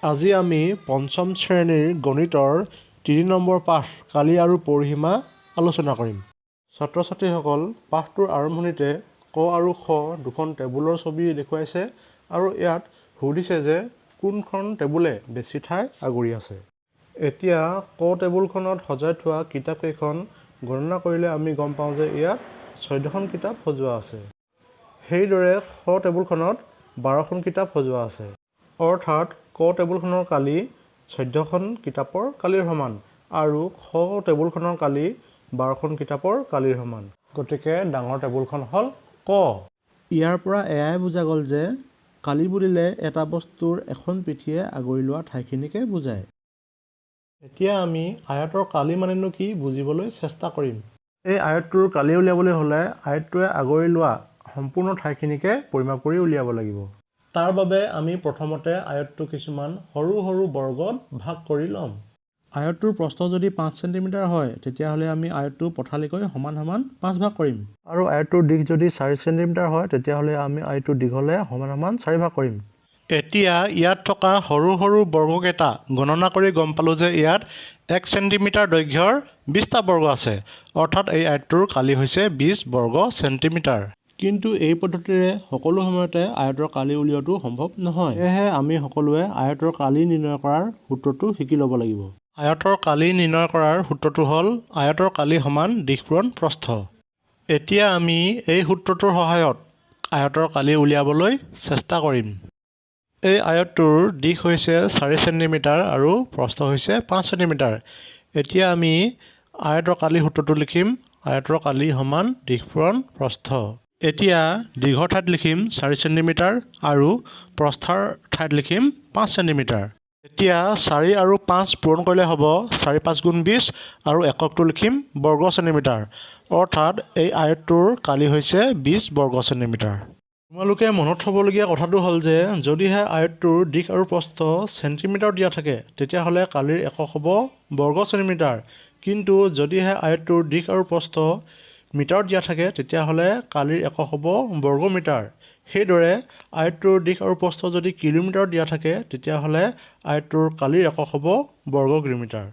আজি আমি পঞ্চম শ্ৰেণীৰ গণিতৰ ৩ নম্বৰ পাঠ কালি আৰু পৰিসীমা আলোচনা কৰিম। ছাত্ৰ ছাত্ৰীসকল, পাঠটোৰ আৰম্ভণিতে ক আৰু খ দুখন টেবুলৰ ছবি দেখুৱাইছে আৰু ইয়াত সুধিছে যে কোনখন টেবুলে বেছি ঠাই আগুৰি আছে। এতিয়া ক টেবুলখনত সজাই থোৱা কিতাপকেইখন গণনা কৰিলে আমি গম পাওঁ যে ইয়াত 14খন কিতাপ সজোৱা আছে। সেইদৰে খ টেবুলখনত 12খন কিতাপ সজোৱা আছে। অৰ্থাৎ ক টেবুলখনৰ কালি 14খন কিতাপৰ কালিৰ সমান আৰু খ টেবুলখনৰ কালি 12খন কিতাপৰ কালিৰ সমান। গতিকে ডাঙৰ টেবুলখন হ'ল ক। ইয়াৰ পৰা এয়াই বুজা গ'ল যে কালি বুলিলে এটা বস্তুৰ এখন পিঠিয়ে আগুৰি লোৱা ঠাইখিনিকে বুজায়। এতিয়া আমি আয়তৰ কালি মানেনো কি বুজিবলৈ চেষ্টা কৰিম। এই আয়তটোৰ কালি উলিয়াবলৈ হ'লে আয়তটোৱে আগুৰি লোৱা সম্পূৰ্ণ ঠাইখিনিকে পৰিমাপ কৰি উলিয়াব লাগিব। তাৰ বাবে আমি প্ৰথমতে আয়তটো কিছুমান সৰু সৰু বৰ্গত ভাগ কৰি ল'ম। আয়তটোৰ প্ৰস্থ যদি 5 চেণ্টিমিটাৰ হয় তেতিয়াহ'লে আমি আয়তটো পথালিকৈ সমান সমান 5 ভাগ কৰিম। আৰু আয়তটোৰ দিশ যদি 4 চেণ্টিমিটাৰ হয় তেতিয়াহ'লে আমি আয়তটোৰ দীঘলে সমান সমান 4 ভাগ কৰিম। এতিয়া ইয়াত থকা সৰু সৰু বৰ্গকেইটা গণনা কৰি গম পালোঁ যে ইয়াত 1 চেণ্টিমিটাৰ দৈৰ্ঘ্যৰ 20টা বৰ্গ আছে। অৰ্থাৎ এই আয়তটোৰ কালি হৈছে 20 বৰ্গ চেণ্টিমিটাৰ। কিন্তু এই পদ্ধতিৰে সকলো সময়তে আয়তৰ কালি উলিওৱাটো সম্ভৱ নহয়। সেয়েহে আমি সকলোৱে আয়তৰ কালি নিৰ্ণয় কৰাৰ সূত্ৰটো শিকি ল'ব লাগিব। আয়তৰ কালি নিৰ্ণয় কৰাৰ সূত্ৰটো হ'ল আয়তৰ কালি সমান দিশ পূৰণ প্ৰস্থ। এতিয়া আমি এই সূত্ৰটোৰ সহায়ত আয়তৰ কালি উলিয়াবলৈ চেষ্টা কৰিম। এই আয়তটোৰ দিশ হৈছে 4 চেণ্টিমিটাৰ আৰু প্ৰস্থ হৈছে 5 চেণ্টিমিটাৰ। এতিয়া আমি আয়তৰ কালি সূত্ৰটো লিখিম আয়তৰ কালি সমান দিশ পূৰণ প্ৰস্থ। এতিয়া দীৰ্ঘৰ ঠাইত লিখিম 4 চেণ্টিমিটাৰ আৰু প্ৰস্থৰ ঠাইত লিখিম 5 চেণ্টিমিটাৰ। এতিয়া 4 আৰু 5 পূৰণ কৰিলে হ'ব 4 5 গুণ 20 আৰু এককটো লিখিম বৰ্গ চেণ্টিমিটাৰ। অৰ্থাৎ এই আয়তটোৰ কালি হৈছে 20 বৰ্গ চেণ্টিমিটাৰ। তোমালোকে মনত থ'বলগীয়া কথাটো হ'ল যে যদিহে আয়তটোৰ দিশ আৰু প্ৰস্থ চেণ্টিমিটাৰ দিয়া থাকে তেতিয়াহ'লে কালিৰ একক হ'ব বৰ্গ চেণ্টিমিটাৰ। কিন্তু যদিহে আয়তটোৰ দিশ আৰু প্ৰস্থ মিটাৰত দিয়া থাকে তেতিয়াহ'লে কালিৰ একক হ'ব বৰ্গ মিটাৰ। সেইদৰে আয়তটোৰ দিশ আৰু প্ৰস্থ যদি কিলোমিটাৰত দিয়া থাকে তেতিয়াহ'লে আয়তটোৰ কালিৰ একক হ'ব বৰ্গ কিলোমিটাৰ।